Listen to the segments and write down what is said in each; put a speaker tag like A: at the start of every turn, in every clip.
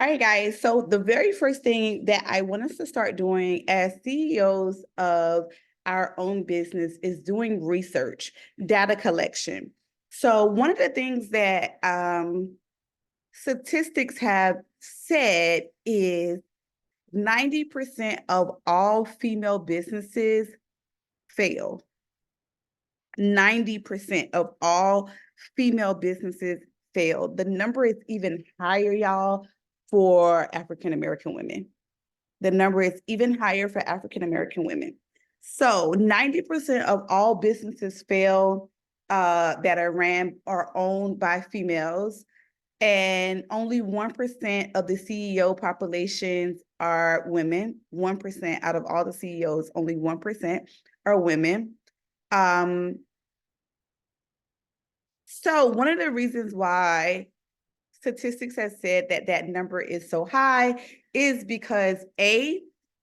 A: All right, guys. So the very first thing that I want us to start doing as CEOs of our own business is doing research, data collection. So one of the things that statistics have said is 90% of all female businesses fail. 90% of all female businesses fail. The number is even higher, y'all, for African American women. The number is even higher for African American women. So 90% of all businesses fail that are ran or owned by females, and only 1% of the CEO populations are women. 1% out of all the CEOs, only 1% are women. So one of the reasons why statistics has said that that number is so high is because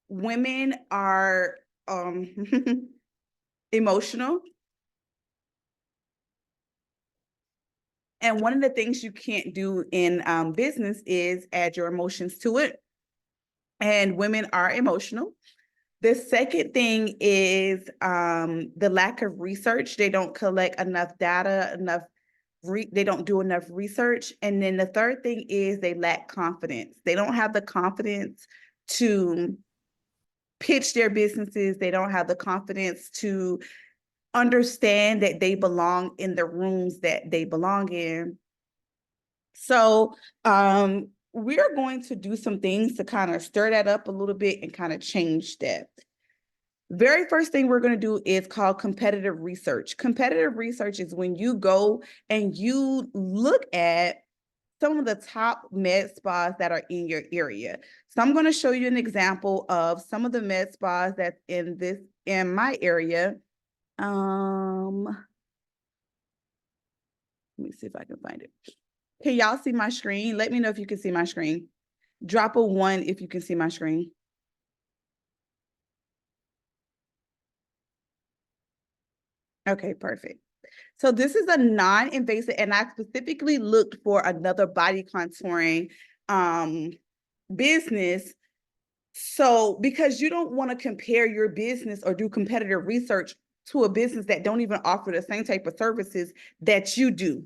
A: women are emotional. And one of the things you can't do in business is add your emotions to it. And women are emotional. The second thing is the lack of research. They don't collect enough data, they don't do enough research. And then the third thing is they lack confidence. They don't have the confidence to pitch their businesses. They don't have the confidence to understand that they belong in the rooms that they belong in. So we're going to do some things to kind of stir that up a little bit and kind of change that. Very first thing we're going to do is called competitive research. Competitive research is when you go and you look at some of the top med spas that are in your area. So I'm going to show you an example of some of the med spas that's in my area. Let me see if I can find it. Can y'all see my screen? Let me know if you can see my screen. Drop a 1 if you can see my screen. Okay, perfect. So this is a non-invasive, and I specifically looked for another body contouring business. So because you don't want to compare your business or do competitive research to a business that don't even offer the same type of services that you do.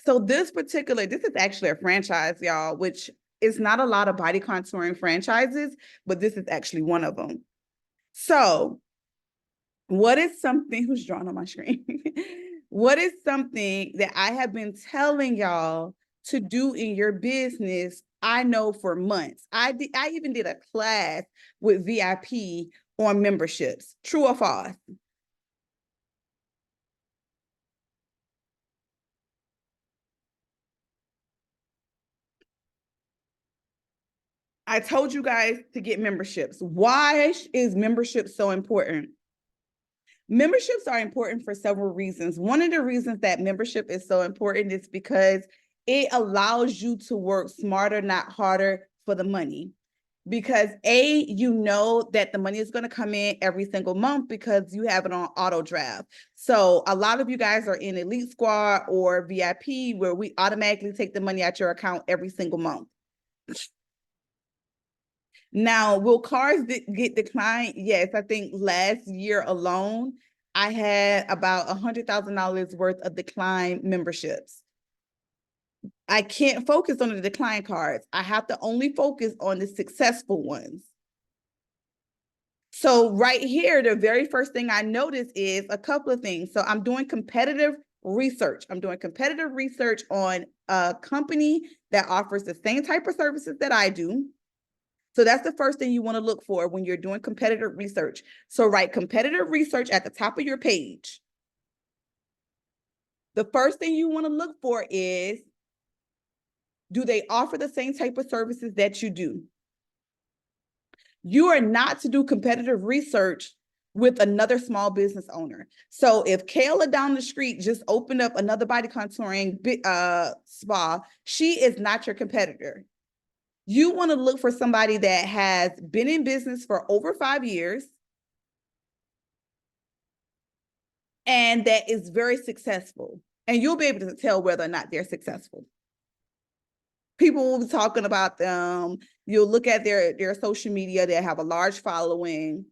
A: So this is actually a franchise, y'all, which is not a lot of body contouring franchises, but this is actually one of them. So what is something who's drawn on my screen? What is something that I have been telling y'all to do in your business? I know for months. I even did a class with VIP on memberships. True or false? I told you guys to get memberships. Why is membership so important? Memberships are important for several reasons. One of the reasons that membership is so important is because it allows you to work smarter, not harder for the money. Because you know that the money is going to come in every single month because you have it on auto draft. So a lot of you guys are in Elite Squad or VIP where we automatically take the money out your account every single month. Now, will cars get declined? Yes, I think last year alone, I had about $100,000 worth of decline memberships. I can't focus on the decline cards. I have to only focus on the successful ones. So right here, the very first thing I notice is a couple of things. So I'm doing competitive research. I'm doing competitive research on a company that offers the same type of services that I do. So that's the first thing you want to look for when you're doing competitive research. So write competitive research at the top of your page. The first thing you want to look for is, do they offer the same type of services that you do? You are not to do competitive research with another small business owner. So if Kayla down the street just opened up another body contouring spa, she is not your competitor. You want to look for somebody that has been in business for over 5 years and that is very successful. And you'll be able to tell whether or not they're successful. People will be talking about them. You'll look at their social media, they have a large following.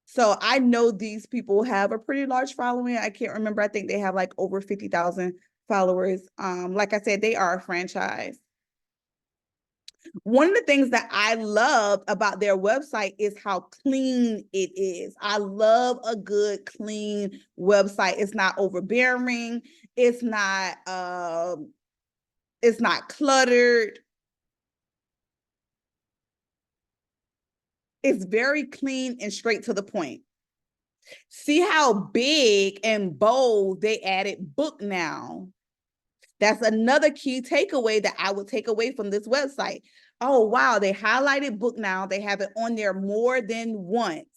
A: So I know these people have a pretty large following. I can't remember. I think they have like over 50,000 followers. Like I said, they are a franchise. One of the things that I love about their website is how clean it is. I love a good, clean website. It's not overbearing. It's not cluttered. It's very clean and straight to the point. See how big and bold they added book now. That's another key takeaway that I would take away from this website. Oh, wow, they highlighted book now. They have it on there more than once.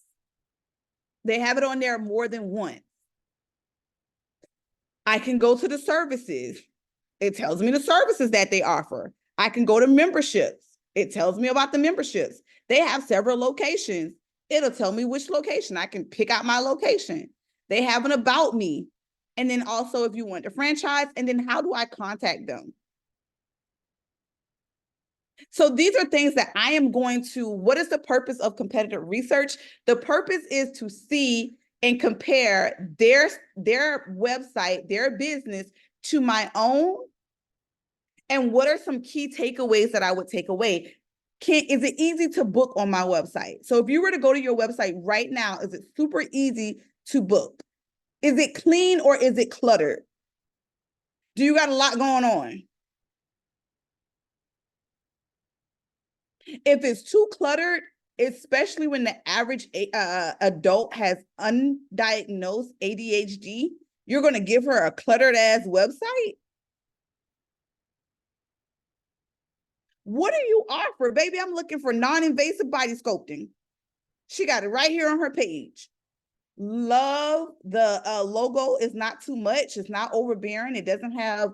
A: They have it on there more than once. I can go to the services. It tells me the services that they offer. I can go to memberships. It tells me about the memberships. They have several locations. It'll tell me which location. I can pick out my location. They have an about me. And then also if you want to franchise, and then how do I contact them? So these are things that I am going to, what is the purpose of competitive research? The purpose is to see and compare their website, their business to my own. And what are some key takeaways that I would take away? Is it easy to book on my website? So if you were to go to your website right now, is it super easy to book? Is it clean or is it cluttered? Do you got a lot going on? If it's too cluttered, especially when the average adult has undiagnosed ADHD, you're going to give her a cluttered ass website? What do you offer? Baby, I'm looking for non-invasive body sculpting. She got it right here on her page. Love the logo is not too much. It's not overbearing. It doesn't have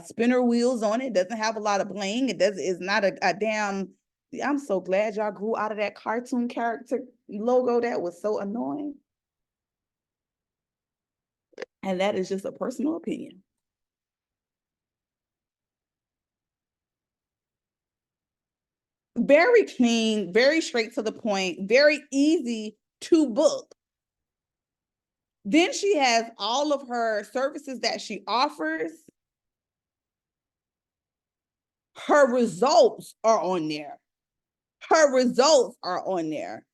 A: spinner wheels on it. It doesn't have a lot of bling. It's not a damn. I'm so glad y'all grew out of that cartoon character logo. That was so annoying. And that is just a personal opinion. Very clean, very straight to the point, very easy to book. Then she has all of her services that she offers. Her results are on there. Her results are on there.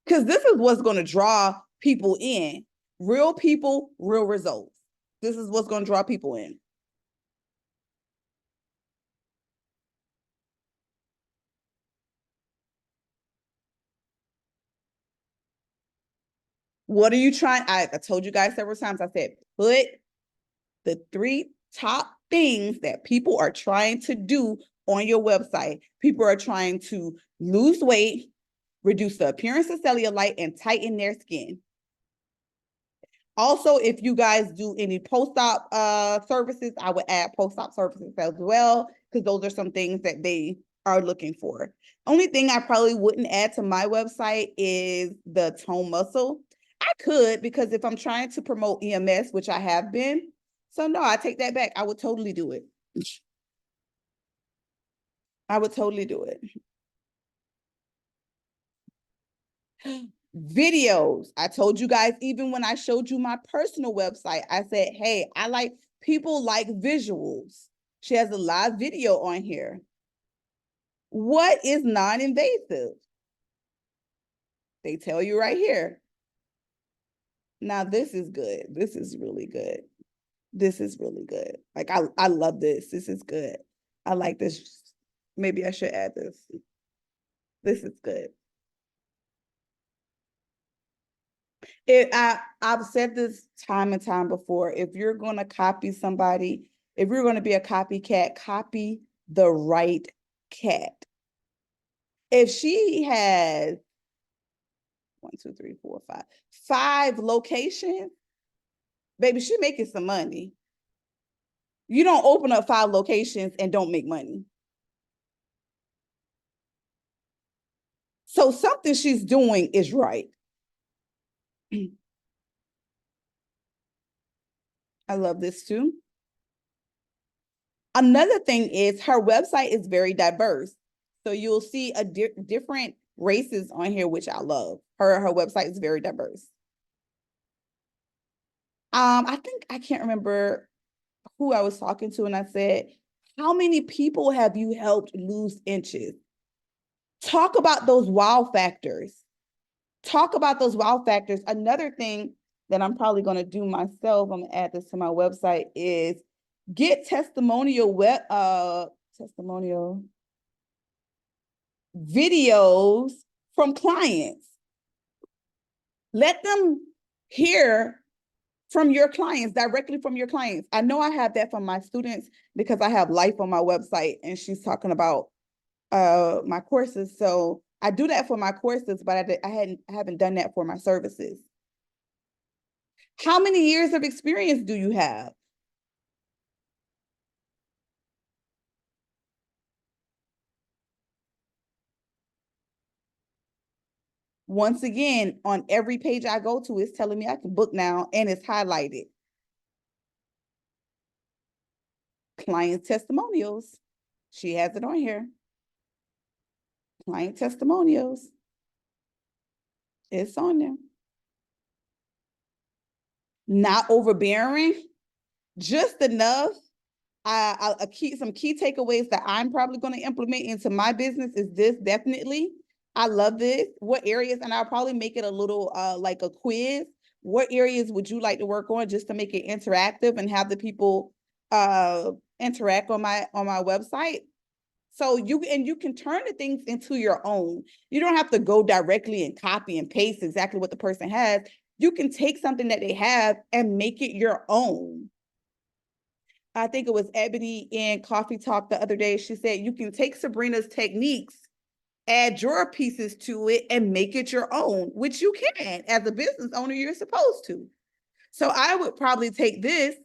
A: Because this is what's going to draw people in. Real people, real results. This is what's going to draw people in. What are you trying? I told you guys several times. I said, put the 3 top things that people are trying to do on your website. People are trying to lose weight, reduce the appearance of cellulite, and tighten their skin. Also, if you guys do any post-op services, I would add post-op services as well, because those are some things that they are looking for. Only thing I probably wouldn't add to my website is the tone muscle. I could, because if I'm trying to promote EMS, which I have been, so no, I take that back. I would totally do it. I would totally do it. Videos. I told you guys, even when I showed you my personal website, I said, hey, people like visuals. She has a live video on here. What is non-invasive? They tell you right here. Now, this is good. This is really good. This is really good. Like, I love this. This is good. I like this. Maybe I should add this. This is good. I've said this time and time before. If you're going to copy somebody, if you're going to be a copycat, copy the right cat. If she has 5 locations, baby, she making some money. You don't open up 5 locations and don't make money. So something she's doing is right. I love this too. Another thing is her website is very diverse. So you'll see a different races on here, which I love. Her website is very diverse. I think I can't remember who I was talking to, and I said, how many people have you helped lose inches? Talk about those wow factors. Talk about those wow factors. Another thing that I'm probably going to do myself, I'm going to add this to my website, is get testimonial videos from clients. Let them hear from your clients, directly from your clients. I know I have that from my students because I have Life on my website and she's talking about my courses. So I do that for my courses, but I haven't done that for my services. How many years of experience do you have? Once again, on every page I go to, it's telling me I can book now and it's highlighted. Client testimonials. She has it on here. Client testimonials. It's on there. Not overbearing, just enough. Some key takeaways that I'm probably going to implement into my business is this. Definitely, I love this. What areas, and I'll probably make it a little like a quiz. What areas would you like to work on, just to make it interactive and have the people interact on my website? So you can turn the things into your own. You don't have to go directly and copy and paste exactly what the person has. You can take something that they have and make it your own. I think it was Ebony in Coffee Talk the other day. She said, you can take Sabrina's techniques, add your pieces to it, and make it your own, which you can. As a business owner, you're supposed to. So I would probably take this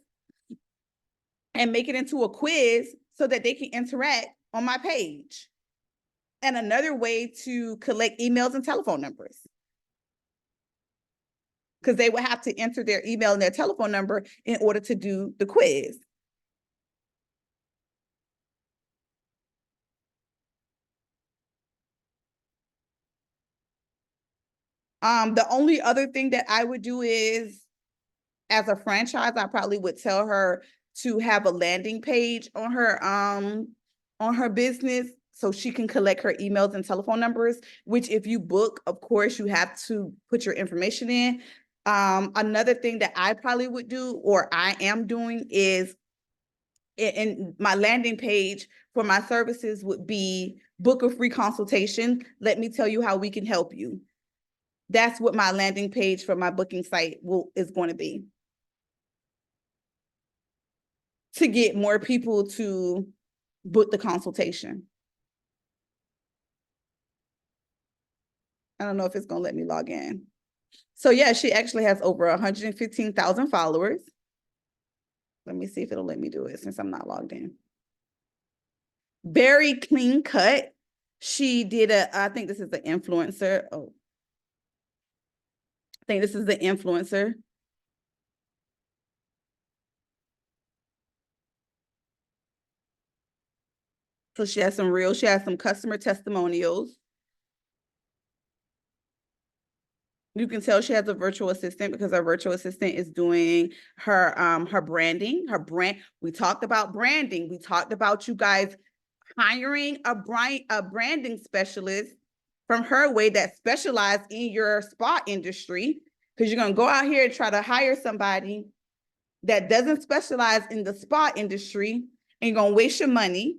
A: and make it into a quiz so that they can interact on my page. And another way to collect emails and telephone numbers, because they would have to enter their email and their telephone number in order to do the quiz. The only other thing that I would do is, as a franchise, I probably would tell her to have a landing page on her business so she can collect her emails and telephone numbers, which if you book, of course, you have to put your information in. Another thing that I probably would do, or I am doing, is in my landing page for my services would be book a free consultation. Let me tell you how we can help you. That's what my landing page for my booking site is going to be, to get more people to book the consultation. I don't know if it's going to let me log in. So yeah, she actually has over 115,000 followers. Let me see if it'll let me do it since I'm not logged in. Very clean cut. She did I think this is the influencer. Oh, I think this is the influencer. So she has some customer testimonials. You can tell she has a virtual assistant because our virtual assistant is doing her branding, her brand. We talked about branding. We talked about you guys hiring a branding specialist from her way that specializes in your spa industry, because you're going to go out here and try to hire somebody that doesn't specialize in the spa industry, and you're going to waste your money.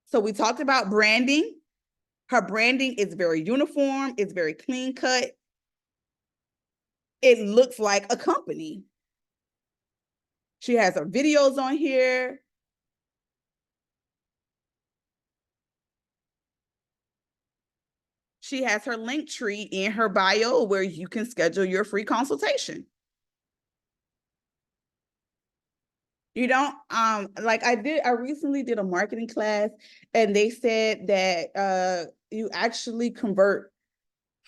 A: So we talked about branding. Her branding is very uniform. It's very clean cut. It looks like a company. She has her videos on here. She has her link tree in her bio where you can schedule your free consultation. You don't like I recently did a marketing class and they said that you actually convert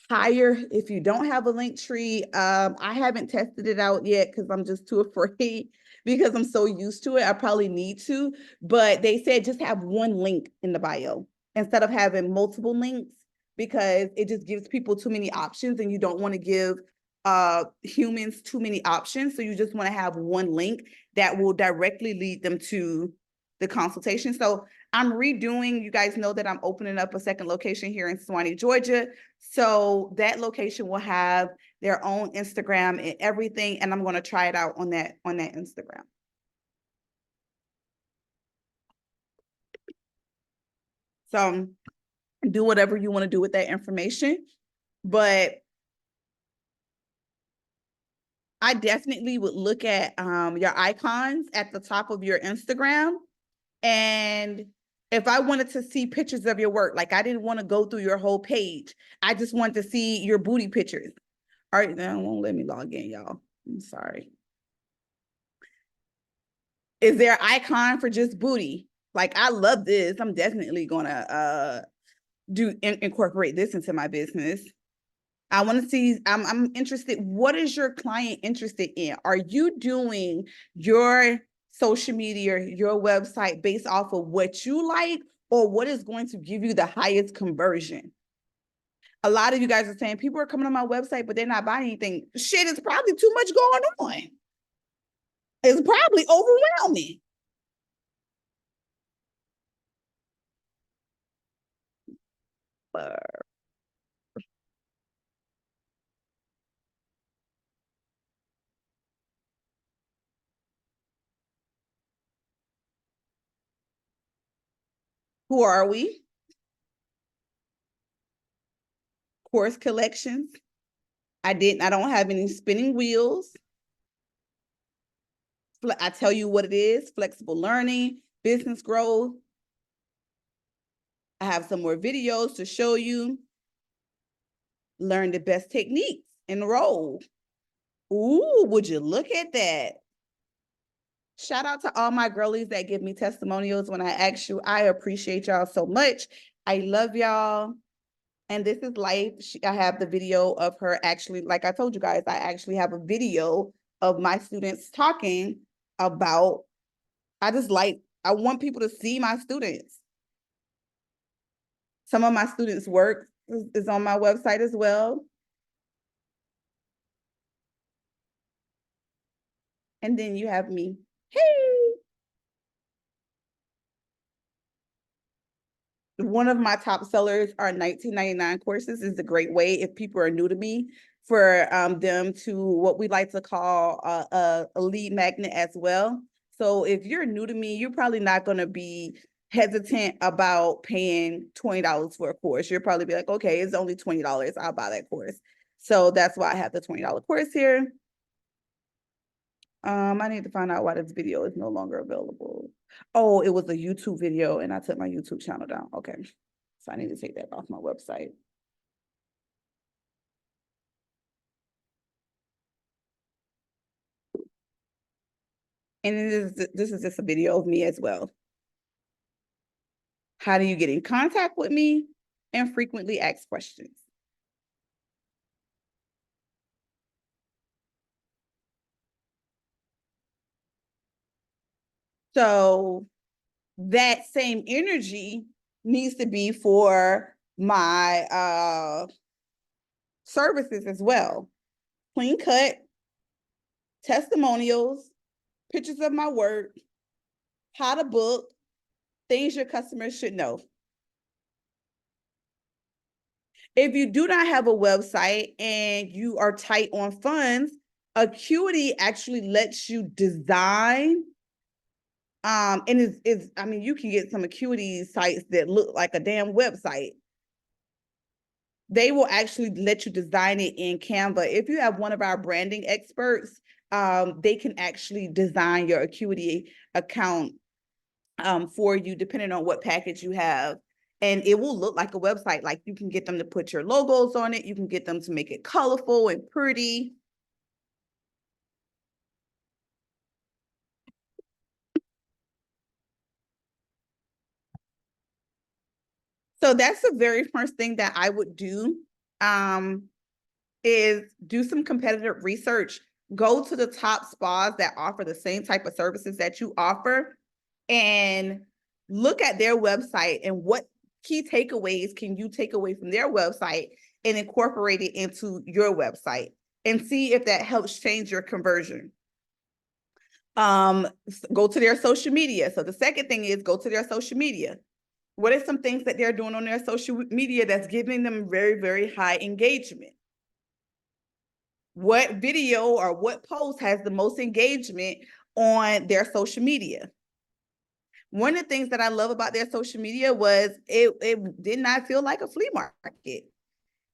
A: higher if you don't have a link tree. I haven't tested it out yet because I'm just too afraid because I'm so used to it. I probably need to, but they said just have one link in the bio instead of having multiple links because it just gives people too many options and you don't want to give humans too many options. So you just want to have one link that will directly lead them to the consultation. So I'm redoing, you guys know that I'm opening up a second location here in Suwanee, Georgia. So that location will have their own Instagram and everything. And I'm going to try it out on that Instagram. So do whatever you want to do with that information. But I definitely would look at your icons at the top of your Instagram. And if I wanted to see pictures of your work, like I didn't want to go through your whole page, I just wanted to see your booty pictures. All right, now it won't let me log in, y'all. I'm sorry. Is there an icon for just booty? Like I love this. I'm definitely gonna incorporate this into my business. I want to see, I'm interested. What is your client interested in? Are you doing your social media, your website based off of what you like or what is going to give you the highest conversion? A lot of you guys are saying people are coming on my website, but they're not buying anything. Shit, it's probably too much going on. It's probably overwhelming. Who are we? Course collections. I don't have any spinning wheels. I tell you what it is, flexible learning, business growth. I have some more videos to show you. Learn the best techniques. Enroll. Ooh, would you look at that? Shout out to all my girlies that give me testimonials when I ask you. I appreciate y'all so much. I love y'all. And this is life. I have the video of her actually, like I told you guys, I actually have a video of my students talking about, I want people to see my students. Some of my students' work is on my website as well. And then you have me. Hey, one of my top sellers are 19.99 courses. Is a great way if people are new to me for them to what we like to call a lead magnet as well. So if you're new to me, you're probably not going to be hesitant about paying $20 for a course. You'll probably be like, okay, it's only $20. I'll buy that course. So that's why I have the $20 course here. I need to find out why this video is no longer available. Oh, it was a YouTube video and I took my YouTube channel down. Okay. So I need to take that off my website. And this is just a video of me as well. How do you get in contact with me? And frequently ask questions. So that same energy needs to be for my services as well. Clean cut, testimonials, pictures of my work, how to book, things your customers should know. If you do not have a website and you are tight on funds, Acuity actually lets you design. And is I mean, you can get some Acuity sites that look like a damn website. They will actually let you design it in Canva. If you have one of our branding experts, they can actually design your Acuity account for you, depending on what package you have. And it will look like a website. Like you can get them to put your logos on it. You can get them to make it colorful and pretty. So that's the very first thing that I would do is do some competitive research. Go to the top spas that offer the same type of services that you offer and look at their website and what key takeaways can you take away from their website and incorporate it into your website and see if that helps change your conversion. Go to their social media. So the second thing is go to their social media. What are some things that they're doing on their social media that's giving them very, very high engagement? What video or what post has the most engagement on their social media? One of the things that I love about their social media was it did not feel like a flea market.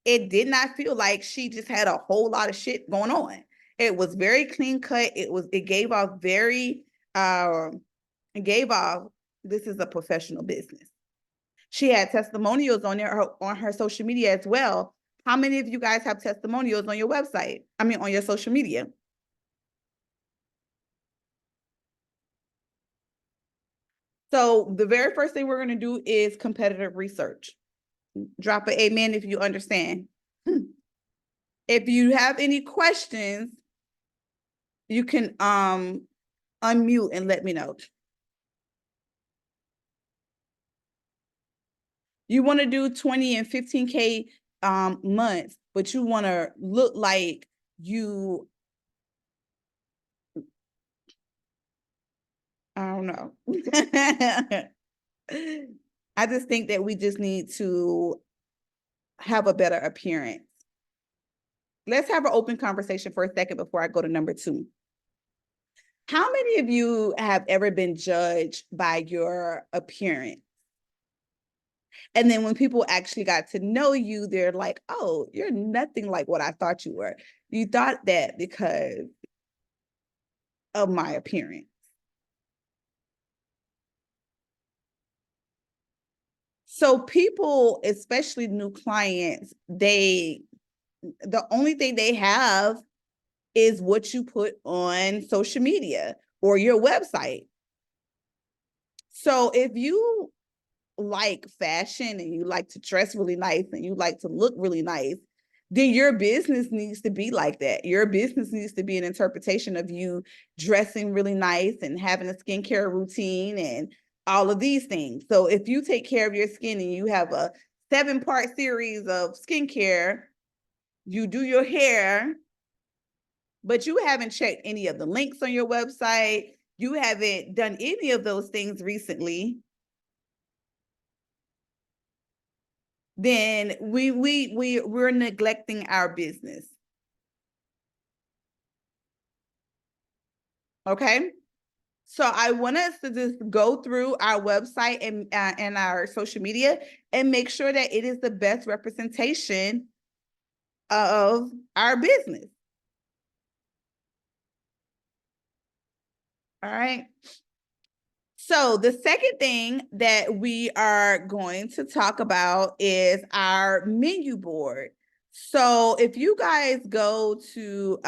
A: It did not feel like she just had a whole lot of shit going on. It was very clean cut. It gave off it gave off, this is a professional business. She had testimonials on her social media as well. How many of you guys have testimonials on your website? I mean, on your social media? So the very first thing we're going to do is competitive research. Drop an amen if you understand. If you have any questions, you can unmute and let me know. You want to do 20 and 15K months, but you want to look like you, I don't know. I just think that we just need to have a better appearance. Let's have an open conversation for a second before I go to number 2. How many of you have ever been judged by your appearance? And then when people actually got to know you, they're like, oh, you're nothing like what I thought you were. You thought that because of my appearance. So people, especially new clients, the only thing they have is what you put on social media or your website. So if you like fashion and you like to dress really nice and you like to look really nice, then your business needs to be like that. Your business needs to be an interpretation of you dressing really nice and having a skincare routine and all of these things. So if you take care of your skin and you have a 7-part series of skincare, you do your hair, but you haven't checked any of the links on your website, you haven't done any of those things recently, then we're neglecting our business. Okay. So I want us to just go through our website and our social media and make sure that it is the best representation of our business. All right. So the second thing that we are going to talk about is our menu board. So if you guys go to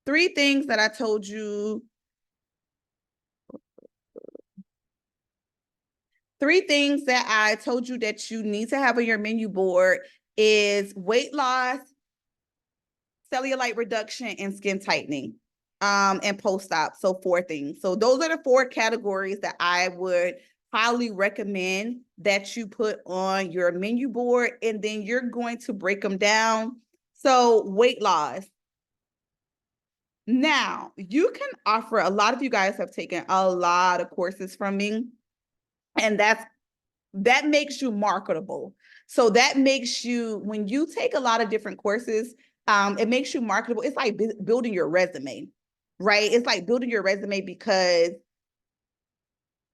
A: 3 things that I told you, 3 things that I told you that you need to have on your menu board is weight loss, cellulite reduction, and skin tightening, and post-op. So 4 things. So those are the 4 categories that I would highly recommend that you put on your menu board, and then you're going to break them down. So weight loss. Now, you can offer, a lot of you guys have taken a lot of courses from me, and that makes you marketable. So that makes you, when you take a lot of different courses, it makes you marketable. It's like building your resume, right? It's like building your resume because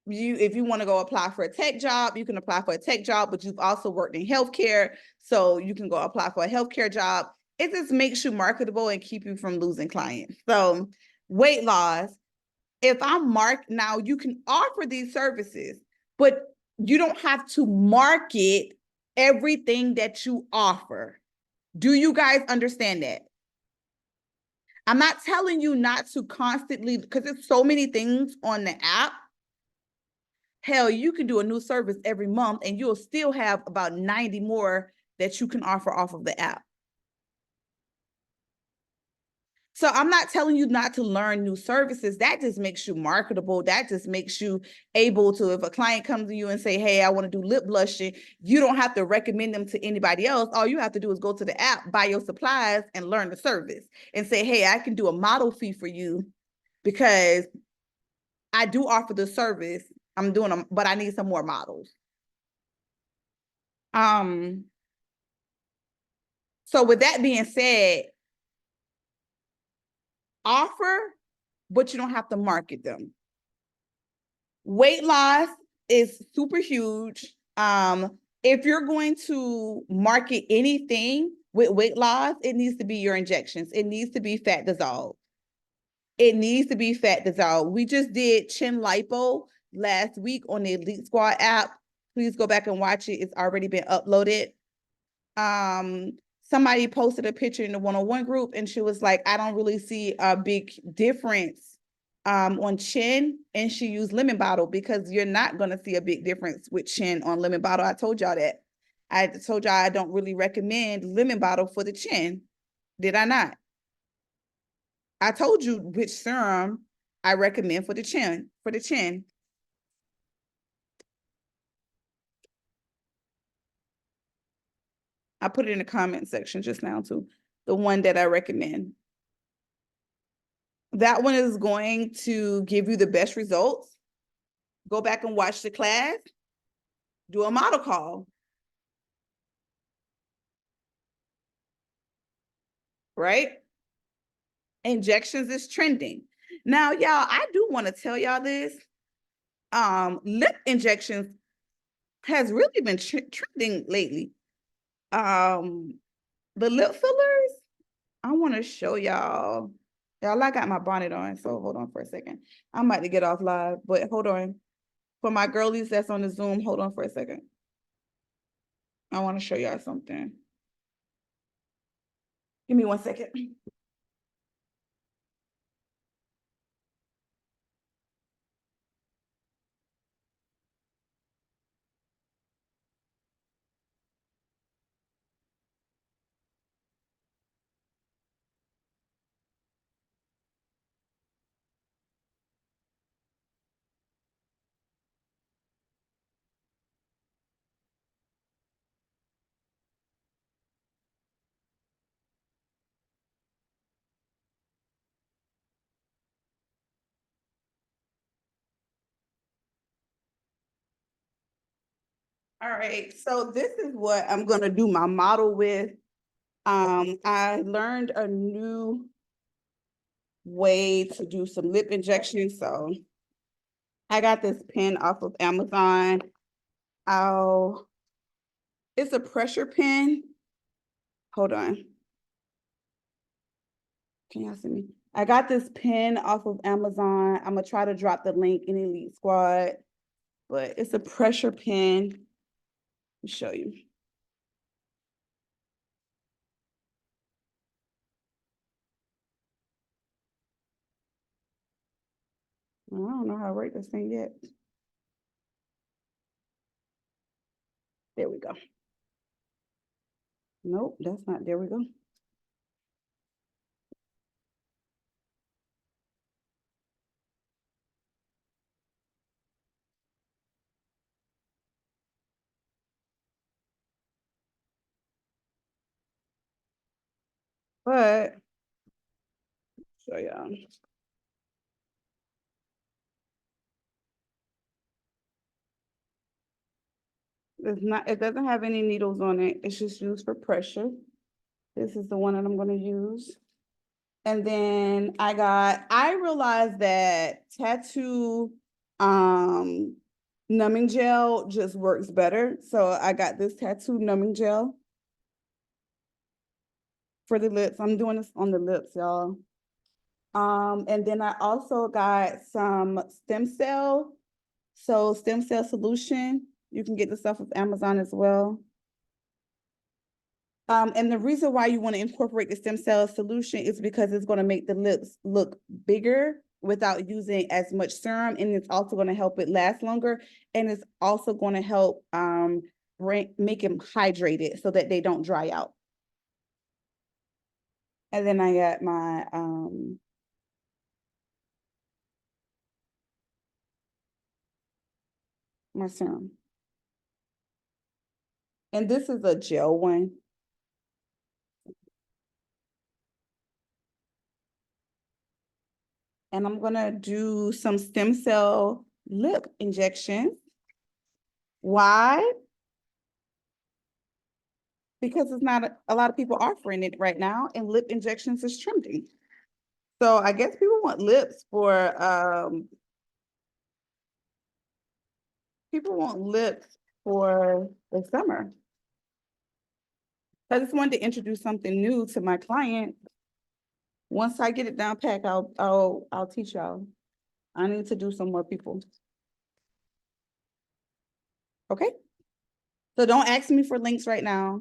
A: if you want to go apply for a tech job, you can apply for a tech job, but you've also worked in healthcare, so you can go apply for a healthcare job. It just makes you marketable and keep you from losing clients. So weight loss, if I'm now you can offer these services, but you don't have to market everything that you offer. Do you guys understand that? I'm not telling you not to constantly, because there's so many things on the app. Hell, you can do a new service every month and you'll still have about 90 more that you can offer off of the app. So I'm not telling you not to learn new services. That just makes you marketable. That just makes you able to, if a client comes to you and say, hey, I want to do lip blushing, you don't have to recommend them to anybody else. All you have to do is go to the app, buy your supplies, and learn the service and say, hey, I can do a model fee for you because I do offer the service. I'm doing them, but I need some more models. So with that being said, offer, but you don't have to market them. Weight loss is super huge. If you're going to market anything with weight loss, it needs to be your injections. It needs to be fat dissolved. It needs to be fat dissolved. We just did chin lipo last week on the Elite Squad app. Please go back and watch it. It's already been uploaded. Somebody posted a picture in the one-on-one group and she was like, I don't really see a big difference on chin, and she used lemon bottle, because you're not going to see a big difference with chin on lemon bottle. I told y'all that. I told y'all I don't really recommend lemon bottle for the chin. Did I not? I told you which serum I recommend for the chin, I put it in the comment section just now too. The one that I recommend. That one is going to give you the best results. Go back and watch the class. Do a model call. Right? Injections is trending. Now, y'all, I do want to tell y'all this. Lip injections has really been trending lately. The lip fillers, I want to show y'all. Y'all, I got my bonnet on, so hold on for a second. I'm about to get off live, but hold on. For my girlies that's on the Zoom, hold on for a second. I want to show y'all something. Give me 1 second. All right, so this is what I'm gonna do my model with. I learned a new way to do some lip injections, so I got this pen off of Amazon. It's a pressure pen. Hold on. Can y'all see me? I got this pen off of Amazon. I'm gonna try to drop the link in Elite Squad, but it's a pressure pen. Let me show you. I don't know how to write this thing yet. There we go. Nope, that's not, there we go. But, show y'all. It doesn't have any needles on it. It's just used for pressure. This is the one that I'm gonna use. And then I realized that tattoo numbing gel just works better. So I got this tattoo numbing gel for the lips. I'm doing this on the lips, y'all. And then I also got some stem cell. So stem cell solution. You can get this off of Amazon as well. And the reason why you want to incorporate the stem cell solution is because it's going to make the lips look bigger without using as much serum, and it's also going to help it last longer, and it's also going to help make them hydrated so that they don't dry out. And then I got my serum. And this is a gel one. And I'm gonna do some stem cell lip injections. Why? Because it's not a lot of people offering it right now, and lip injections is trending. So I guess people want lips for the summer. I just wanted to introduce something new to my client. Once I get it down pat, I'll teach y'all. I need to do some more people. Okay? So don't ask me for links right now,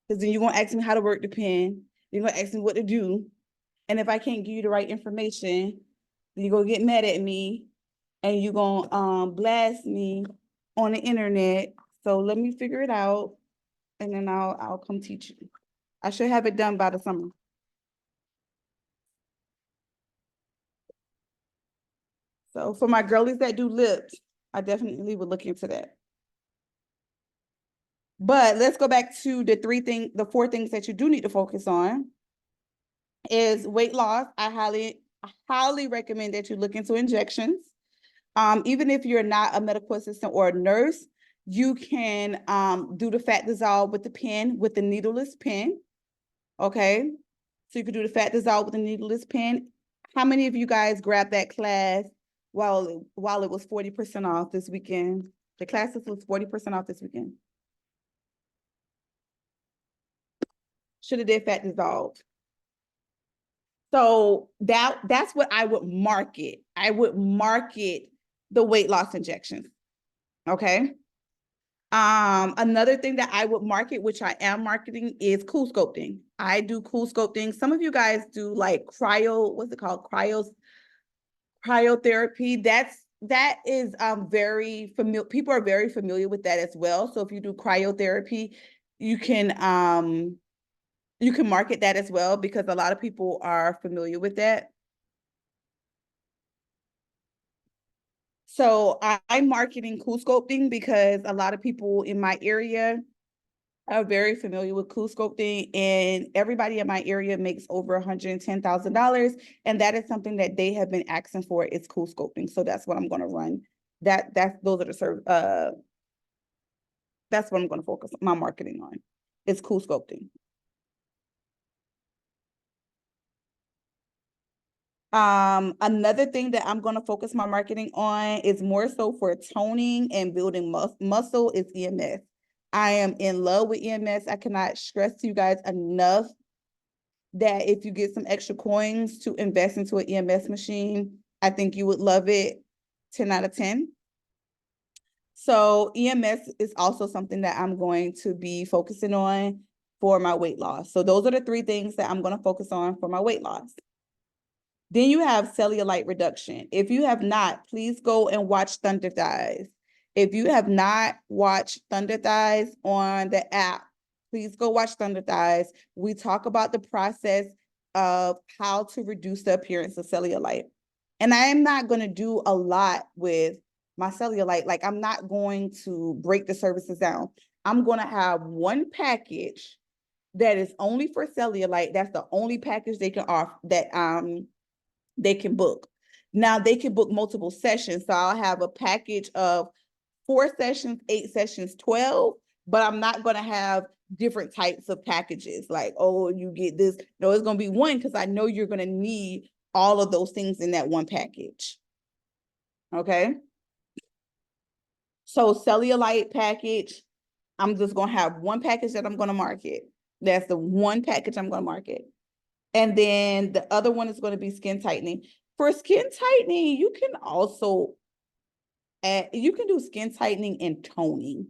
A: because then you're gonna ask me how to work the pen. You're gonna ask me what to do. And if I can't give you the right information, then you're gonna get mad at me and you're gonna blast me on the internet. So let me figure it out, and then I'll come teach you. I should have it done by the summer. So for my girlies that do lips, I definitely would look into that. But let's go back to the four things that you do need to focus on is weight loss. I highly recommend that you look into injections. Even if you're not a medical assistant or a nurse, you can do the fat dissolve with the pen, with the needleless pen. Okay. So you could do the fat dissolve with the needleless pen. How many of you guys grabbed that class while it was 40% off this weekend? The classes was 40% off this weekend. Should have did fat dissolve. So that's what I would market. I would market the weight loss injections. Okay. Another thing that I would market, which I am marketing, is cool sculpting. I do cool sculpting. Some of you guys do like what's it called? Cryotherapy. That is very familiar. People are very familiar with that as well. So if you do cryotherapy, you can market that as well, because a lot of people are familiar with that. So I'm marketing cool sculpting because a lot of people in my area are very familiar with cool sculpting, and everybody in my area makes over $110,000. And that is something that they have been asking for, is cool sculpting. So that's what I'm going to run. That's what I'm going to focus my marketing on. It's cool sculpting. Another thing that I'm going to focus my marketing on is more so for toning and building muscle is EMS. I am in love with EMS. I cannot stress to you guys enough that if you get some extra coins to invest into an EMS machine, I think you would love it. 10 out of 10. So EMS is also something that I'm going to be focusing on for my weight loss. So those are the three things that I'm going to focus on for my weight loss. Then you have cellulite reduction. If you have not, please go and watch Thunder Thighs. If you have not watched Thunder Thighs on the app, please go watch Thunder Thighs. We talk about the process of how to reduce the appearance of cellulite. And I am not going to do a lot with my cellulite. Like, I'm not going to break the services down. I'm going to have one package that is only for cellulite. That's the only package they can offer, that they can book. Now they can book multiple sessions. So I'll have a package of 4 sessions, 8 sessions, 12, but I'm not going to have different types of packages. Like, oh, you get this. No, it's going to be one, because I know you're going to need all of those things in that one package. Okay. So cellulite package, I'm just going to have one package that I'm going to market. That's the one package I'm going to market. And then the other one is going to be skin tightening. For skin tightening, you can also you can do skin tightening and toning.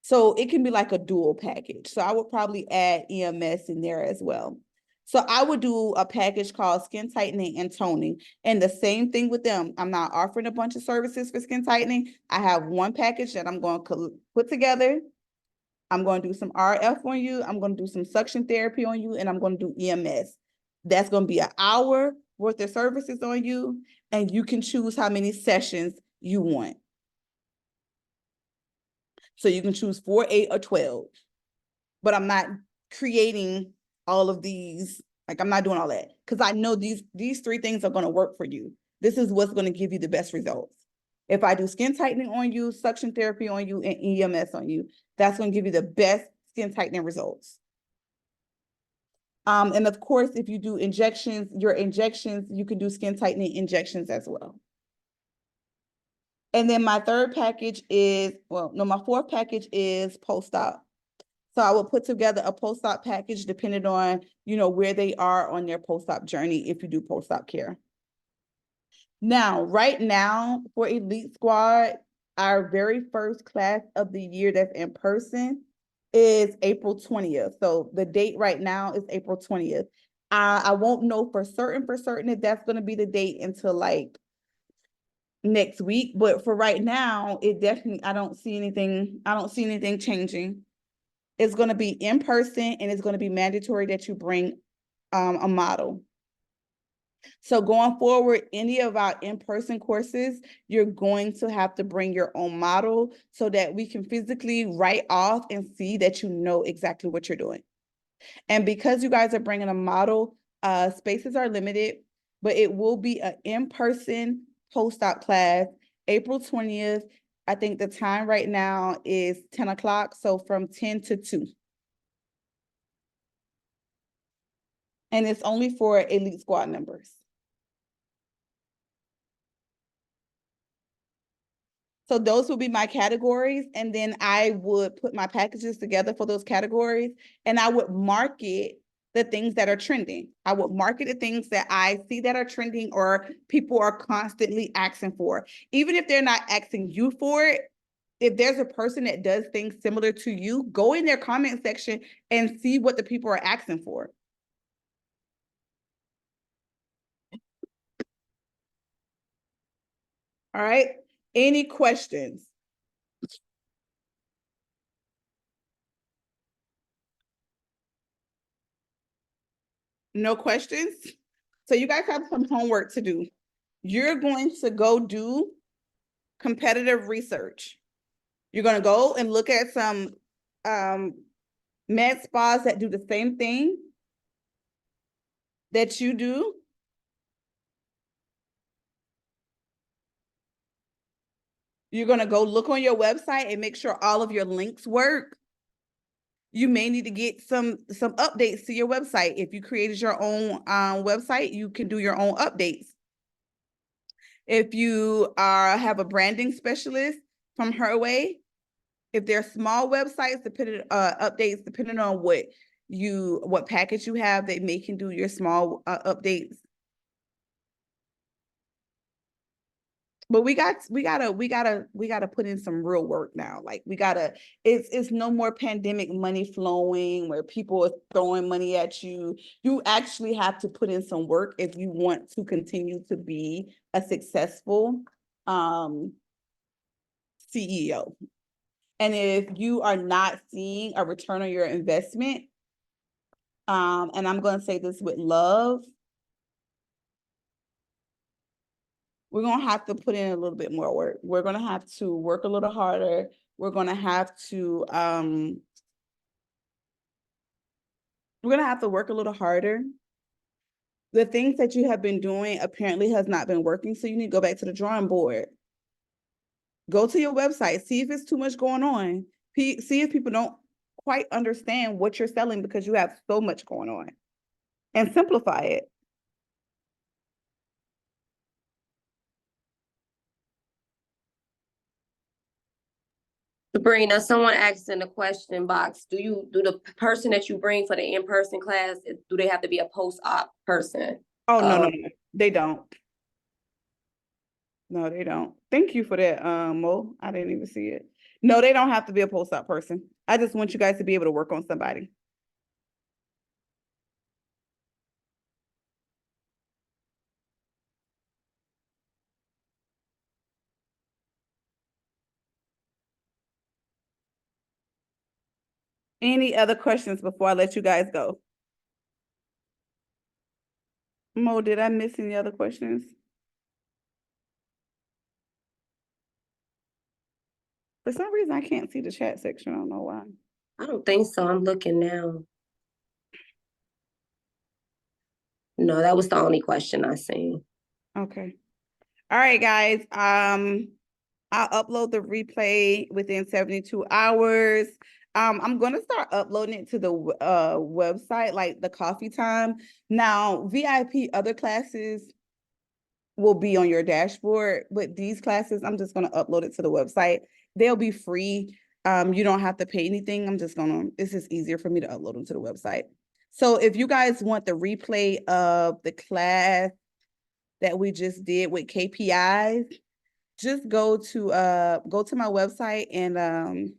A: So it can be like a dual package. So I would probably add EMS in there as well. So I would do a package called skin tightening and toning. And the same thing with them. I'm not offering a bunch of services for skin tightening. I have one package that I'm going to put together. I'm going to do some RF on you. I'm going to do some suction therapy on you, and I'm going to do EMS. That's going to be an hour worth of services on you, and you can choose how many sessions you want. So you can choose 4, 8, or 12. But I'm not creating all of these. Like, I'm not doing all that because I know these 3 things are going to work for you. This is what's going to give you the best results. If I do skin tightening on you, suction therapy on you, and EMS on you, that's going to give you the best skin tightening results. And of course, if you do injections, you can do skin tightening injections as well. And then my 3rd package is, well, no, my 4th package is post-op. So I will put together a post-op package depending on, where they are on their post-op journey if you do post-op care. Now, right now for Elite Squad, our very first class of the year that's in person is April 20th. So the date right now is April 20th. I won't know for certain if that's going to be the date until like next week, but for right now, I don't see anything changing. It's going to be in person, and it's going to be mandatory that you bring a model. So going forward, any of our in-person courses, you're going to have to bring your own model so that we can physically write off and see that you know exactly what you're doing. And because you guys are bringing a model, spaces are limited, but it will be an in-person post-op class, April 20th. I think the time right now is 10 o'clock, so from 10 to 2. And it's only for Elite Squad members. So those will be my categories. And then I would put my packages together for those categories. And I would market the things that are trending. I would market the things that I see that are trending or people are constantly asking for. Even if they're not asking you for it, if there's a person that does things similar to you, go in their comment section and see what the people are asking for. All right. Any questions? No questions? So you guys have some homework to do. You're going to go do competitive research. You're going to go and look at some med spas that do the same thing that you do. You're going to go look on your website and make sure all of your links work. You may need to get some updates to your website. If you created your own website, you can do your own updates. If you have a branding specialist from her way, if they're small websites, updates depending on what package you have, they may can do your small updates. But we gotta put in some real work now. Like it's no more pandemic money flowing where people are throwing money at you. You actually have to put in some work if you want to continue to be a successful CEO. And if you are not seeing a return on your investment, and I'm going to say this with love, we're going to have to put in a little bit more work. We're going to have to work a little harder. We're going to have to work a little harder. The things that you have been doing apparently has not been working, so you need to go back to the drawing board. Go to your website, see if it's too much going on. See if people don't quite understand what you're selling because you have so much going on, and simplify it.
B: Sabrina, someone asked in the question box, do the person that you bring for the in-person class, do they have to be a post-op person?
A: Oh, no, they don't. No, they don't. Thank you for that, Mo. I didn't even see it. No, they don't have to be a post-op person. I just want you guys to be able to work on somebody. Any other questions before I let you guys go? Mo, did I miss any other questions? For some reason, I can't see the chat section. I don't know why.
B: I don't think so. I'm looking now. No, that was the only question I seen.
A: Okay. All right, guys. I'll upload the replay within 72 hours. I'm gonna start uploading it to the website, like the coffee time. Now, VIP other classes will be on your dashboard, but these classes, I'm just gonna upload it to the website. They'll be free. You don't have to pay anything. It's just easier for me to upload them to the website. So if you guys want the replay of the class that we just did with KPIs, just go to my website and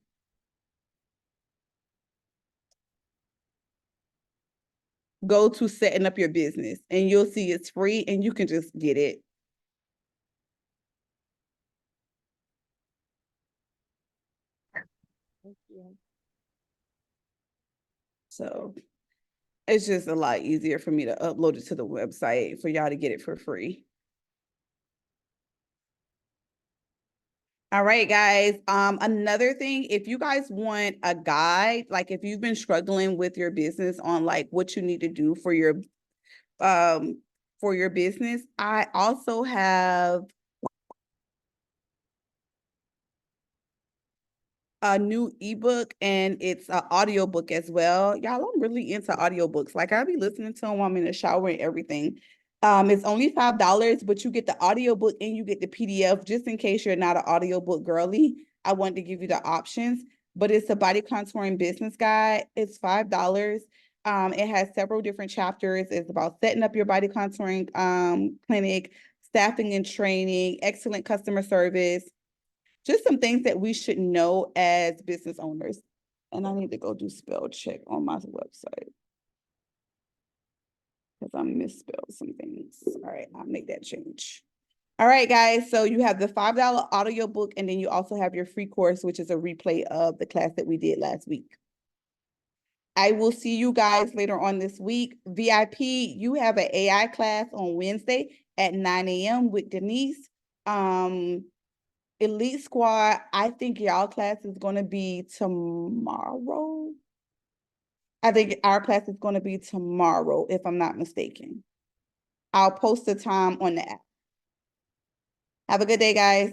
A: go to setting up your business, and you'll see it's free and you can just get it. So it's just a lot easier for me to upload it to the website for y'all to get it for free. All right, guys. Another thing, if you guys want a guide, like if you've been struggling with your business on like what you need to do for your business, I also have a new ebook, and it's an audiobook as well. Y'all, I'm really into audiobooks. Like I'll be listening to them while I'm in the shower and everything. It's only $5, but you get the audiobook and you get the PDF just in case you're not an audiobook girly. I wanted to give you the options, but it's a body contouring business guide. It's $5. It has several different chapters. It's about setting up your body contouring clinic, staffing and training, excellent customer service, just some things that we should know as business owners. And I need to go do spell check on my website because I misspelled some things. All right, I'll make that change. All right, guys. So you have the $5 audiobook, and then you also have your free course, which is a replay of the class that we did last week. I will see you guys later on this week. VIP, you have an AI class on Wednesday at 9 a.m. with Denise. Elite Squad, I think y'all class is going to be tomorrow. I think our class is going to be tomorrow, if I'm not mistaken. I'll post the time on the app. Have a good day, guys.